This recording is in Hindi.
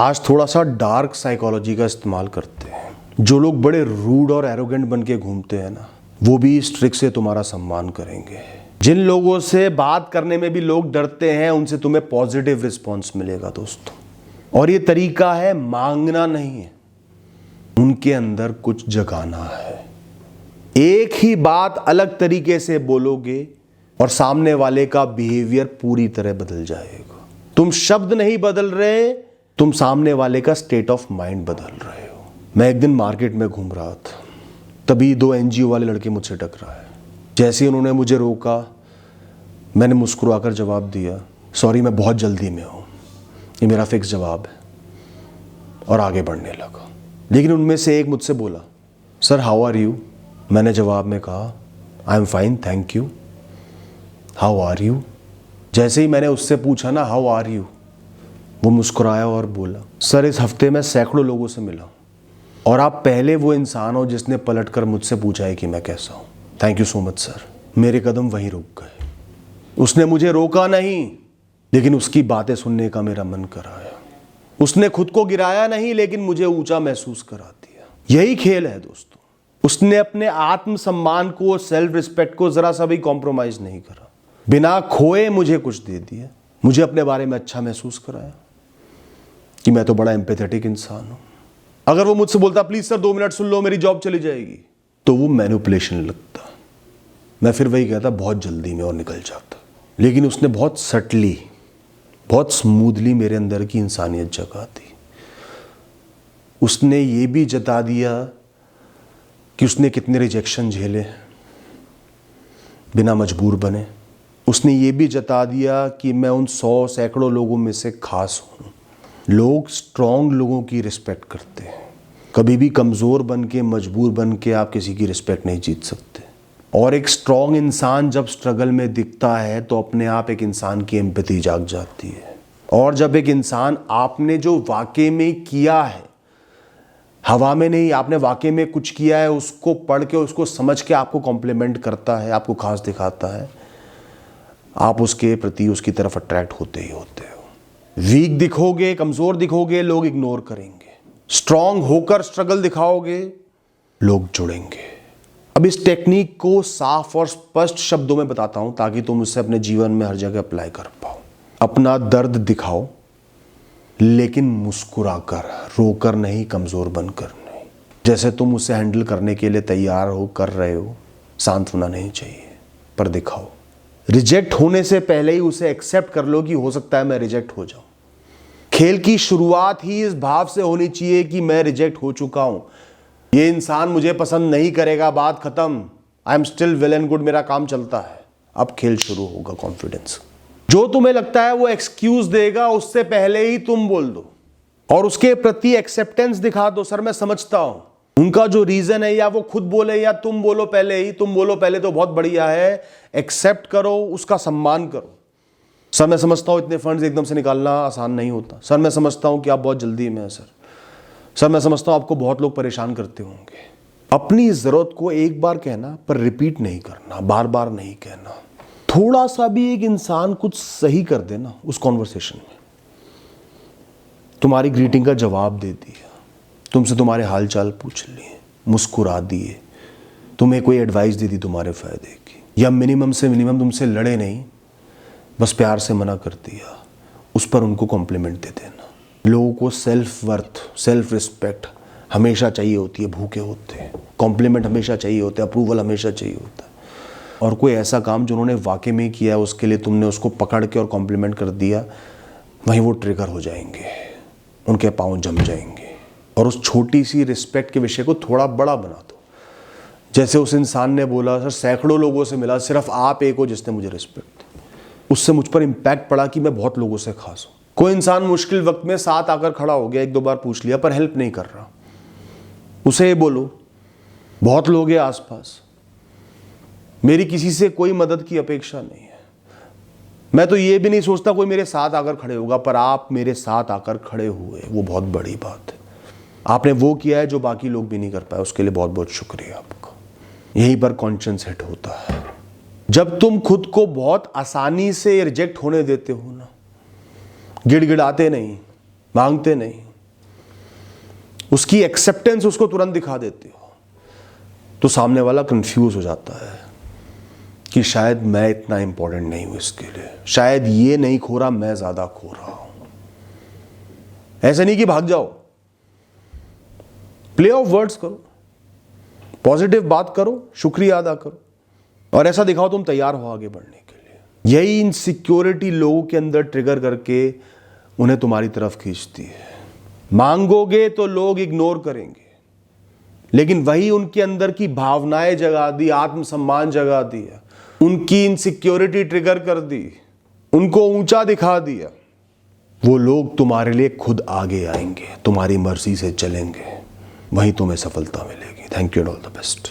आज थोड़ा सा डार्क साइकोलॉजी का इस्तेमाल करते हैं। जो लोग बड़े रूड और एरोगेंट बन के घूमते हैं ना, वो भी इस ट्रिक से तुम्हारा सम्मान करेंगे। जिन लोगों से बात करने में भी लोग डरते हैं, उनसे तुम्हें पॉजिटिव रिस्पॉन्स मिलेगा दोस्तों। और ये तरीका है मांगना नहीं है, उनके अंदर कुछ जगाना है। एक ही बात अलग तरीके से बोलोगे और सामने वाले का बिहेवियर पूरी तरह बदल जाएगा। तुम शब्द नहीं बदल रहे, तुम सामने वाले का स्टेट ऑफ माइंड बदल रहे हो। मैं एक दिन मार्केट में घूम रहा था, तभी 2 NGO वाले लड़के मुझसे टकराए। जैसे ही उन्होंने मुझे रोका, मैंने मुस्कुराकर जवाब दिया, सॉरी मैं बहुत जल्दी में हूँ, ये मेरा फिक्स जवाब है, और आगे बढ़ने लगा। लेकिन उनमें से एक मुझसे बोला, सर हाउ आर यू? मैंने जवाब में कहा, I am fine thank you. How are you? जैसे ही मैंने उससे पूछा ना हाउ आर यू, वो मुस्कुराया और बोला, सर इस हफ्ते मैं सैकड़ों लोगों से मिला और आप पहले वो इंसान हो जिसने पलटकर मुझसे पूछा है कि मैं कैसा हूँ। Thank you so much sir. मेरे कदम वहीं रुक गए। उसने मुझे रोका नहीं, लेकिन उसकी बातें सुनने का मेरा मन कराया। उसने खुद को गिराया नहीं, लेकिन मुझे ऊंचा महसूस करा दिया। यही खेल है दोस्तों। उसने अपने आत्मसम्मान को, सेल्फ रिस्पेक्ट को जरा सा भी कॉम्प्रोमाइज नहीं करा। बिना खोए मुझे कुछ दे दिया, मुझे अपने बारे में अच्छा महसूस कराया कि मैं तो बड़ा एम्पैथेटिक इंसान हूं। अगर वो मुझसे बोलता प्लीज सर 2 मिनट सुन लो मेरी जॉब चली जाएगी, तो वो मैनिपुलेशन लगता। मैं फिर वही कहता बहुत जल्दी में और निकल जाता। लेकिन उसने बहुत सटली, बहुत स्मूथली मेरे अंदर की इंसानियत जगा दी। उसने ये भी जता दिया कि उसने कितने रिजेक्शन झेले बिना मजबूर बने। उसने ये भी जता दिया कि मैं उन 100 सैकड़ों लोगों में से खास हूँ। लोग स्ट्रॉन्ग लोगों की रिस्पेक्ट करते हैं। कभी भी कमज़ोर बन के, मजबूर बन के आप किसी की रिस्पेक्ट नहीं जीत सकते। और एक स्ट्रॉन्ग इंसान जब स्ट्रगल में दिखता है तो अपने आप एक इंसान की एम्पैथी जाग जाती है। और जब एक इंसान आपने जो वाकई में किया है, हवा में नहीं, आपने वाकई में कुछ किया है, उसको पढ़ के, उसको समझ के आपको कॉम्प्लीमेंट करता है, आपको खास दिखाता है, आप उसके प्रति, उसकी तरफ अट्रैक्ट होते ही होते हो। वीक दिखोगे, कमजोर दिखोगे, लोग इग्नोर करेंगे। स्ट्रांग होकर स्ट्रगल दिखाओगे, लोग जुड़ेंगे। अब इस टेक्निक को साफ और स्पष्ट शब्दों में बताता हूं ताकि तुम इसे अपने जीवन में हर जगह अप्लाई कर पाओ। अपना दर्द दिखाओ, लेकिन मुस्कुराकर, रोकर नहीं, कमजोर बनकर नहीं। जैसे तुम उसे हैंडल करने के लिए तैयार हो, कर रहे हो, सांत्वना नहीं चाहिए, पर दिखाओ। रिजेक्ट होने से पहले ही उसे एक्सेप्ट कर लो कि हो सकता है मैं रिजेक्ट हो जाऊं। खेल की शुरुआत ही इस भाव से होनी चाहिए कि मैं रिजेक्ट हो चुका हूं, ये इंसान मुझे पसंद नहीं करेगा, बात खत्म, I am still well and good, मेरा काम चलता है। अब खेल शुरू होगा कॉन्फिडेंस। जो तुम्हें लगता है वो एक्सक्यूज देगा, उससे पहले ही तुम बोल दो और उसके प्रति एक्सेप्टेंस दिखा दो। सर मैं समझता हूं, उनका जो रीजन है, या वो खुद बोले या तुम बोलो पहले ही, तुम बोलो पहले तो बहुत बढ़िया है, एक्सेप्ट करो, उसका सम्मान करो। सर मैं समझता हूं इतने फंड्स एकदम से निकालना आसान नहीं होता। सर मैं समझता हूं कि आप बहुत जल्दी में हैं सर मैं समझता हूं आपको बहुत लोग परेशान करते होंगे। अपनी जरूरत को एक बार कहना, पर रिपीट नहीं करना, बार बार नहीं कहना। थोड़ा सा भी एक इंसान कुछ सही कर देना उस कॉन्वर्सेशन में, तुम्हारी ग्रीटिंग का जवाब दे दिया, तुमसे तुम्हारे हाल चाल पूछ लिए, मुस्कुरा दिए, तुम्हें कोई एडवाइस दे दी तुम्हारे फायदे की, या मिनिमम से मिनिमम तुमसे लड़े नहीं, बस प्यार से मना कर दिया, उस पर उनको कॉम्प्लीमेंट दे देना। लोगों को सेल्फ वर्थ, सेल्फ रिस्पेक्ट हमेशा चाहिए होती है, भूखे होते हैं। कॉम्प्लीमेंट हमेशा चाहिए होता है, अप्रूवल हमेशा चाहिए होता है। और कोई ऐसा काम जो उन्होंने वाकई में किया है, उसके लिए तुमने उसको पकड़ के और कॉम्प्लीमेंट कर दिया, वहीं वो ट्रिगर हो जाएंगे, उनके पाँव जम जाएंगे। और उस छोटी सी रिस्पेक्ट के विषय को थोड़ा बड़ा बना दो। जैसे उस इंसान ने बोला, सर सैकड़ों लोगों से मिला, सिर्फ आप एक हो जिसने मुझे रिस्पेक्ट दी। उससे मुझ पर इम्पैक्ट पड़ा कि मैं बहुत लोगों से खास हूँ। कोई इंसान मुश्किल वक्त में साथ आकर खड़ा हो गया, 1-2 बार पूछ लिया, पर हेल्प नहीं कर रहा, उसे ये बोलो, बहुत लोग हैं आसपास, मेरी किसी से कोई मदद की अपेक्षा नहीं है, मैं तो ये भी नहीं सोचता कोई मेरे साथ आकर खड़े होगा, पर आप मेरे साथ आकर खड़े हुए, वो बहुत बड़ी बात है। आपने वो किया है जो बाकी लोग भी नहीं कर पाए, उसके लिए बहुत बहुत शुक्रिया आपका। यहीं पर कॉन्शियस हिट होता है। जब तुम खुद को बहुत आसानी से रिजेक्ट होने देते हो ना, गिड़गिड़ाते नहीं, मांगते नहीं, उसकी एक्सेप्टेंस उसको तुरंत दिखा देते हो, तो सामने वाला कंफ्यूज हो जाता है कि शायद मैं इतना इंपॉर्टेंट नहीं हूं इसके लिए, शायद ये नहीं खो रहा, मैं ज्यादा खो रहा हूं। ऐसे नहीं कि भाग जाओ, प्ले ऑफ वर्ड्स करो, पॉजिटिव बात करो, शुक्रिया अदा करो और ऐसा दिखाओ तुम तैयार हो आगे बढ़ने के लिए। यही इनसिक्योरिटी लोगों के अंदर ट्रिगर करके उन्हें तुम्हारी तरफ खींचती है। मांगोगे तो लोग इग्नोर करेंगे, लेकिन वही उनके अंदर की भावनाएं जगा दी, आत्मसम्मान जगा दिया, उनकी इनसिक्योरिटी ट्रिगर कर दी, उनको ऊंचा दिखा दिया, वो लोग तुम्हारे लिए खुद आगे आएंगे, तुम्हारी मर्जी से चलेंगे, वहीं तुम्हें सफलता मिलेगी। Thank you and all the best.